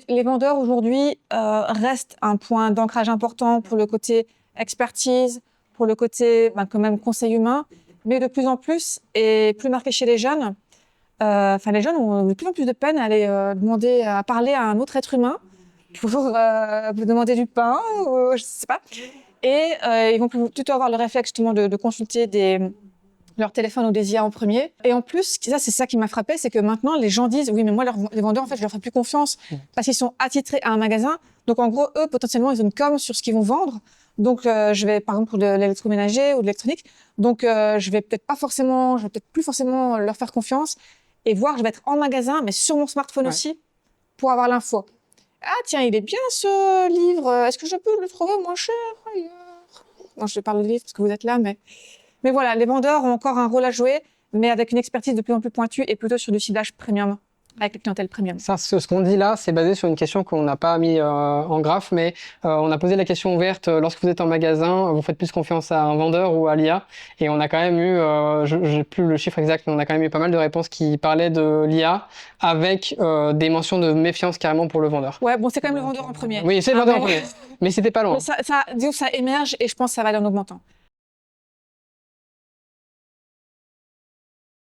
Les vendeurs aujourd'hui restent un point d'ancrage important pour le côté expertise, pour le côté quand même conseil humain, mais de plus en plus, et plus marqué chez les jeunes, les jeunes ont de plus en plus de peine à aller demander à parler à un autre être humain pour vous demander du pain, ou je sais pas. Et ils vont plutôt avoir le réflexe justement de consulter leur téléphone ou des IA en premier. Et en plus, ça c'est ça qui m'a frappé, c'est que maintenant les gens disent oui mais moi les vendeurs en fait je leur fais plus confiance parce qu'ils sont attitrés à un magasin. Donc en gros eux potentiellement ils ont une com sur ce qu'ils vont vendre. Donc je vais par exemple pour de l'électroménager ou de l'électronique. Donc je vais peut-être plus forcément leur faire confiance et voir je vais être en magasin mais sur mon smartphone aussi pour avoir l'info. Ah tiens il est bien ce livre. Est-ce que je peux le trouver moins cher ailleurs? Non je parle de livre parce que vous êtes là mais voilà, les vendeurs ont encore un rôle à jouer, mais avec une expertise de plus en plus pointue et plutôt sur du ciblage premium, avec les clientèles premium. Ça, ce qu'on dit là, c'est basé sur une question qu'on n'a pas mis en graphe, mais on a posé la question ouverte, lorsque vous êtes en magasin, vous faites plus confiance à un vendeur ou à l'IA? Et on a quand même eu, j'ai plus le chiffre exact, mais on a quand même eu pas mal de réponses qui parlaient de l'IA avec des mentions de méfiance carrément pour le vendeur. Ouais, bon, c'est quand même le vendeur en premier. Oui, c'est le vendeur en premier, mais c'était pas loin. Disons que ça émerge et je pense que ça va aller en augmentant.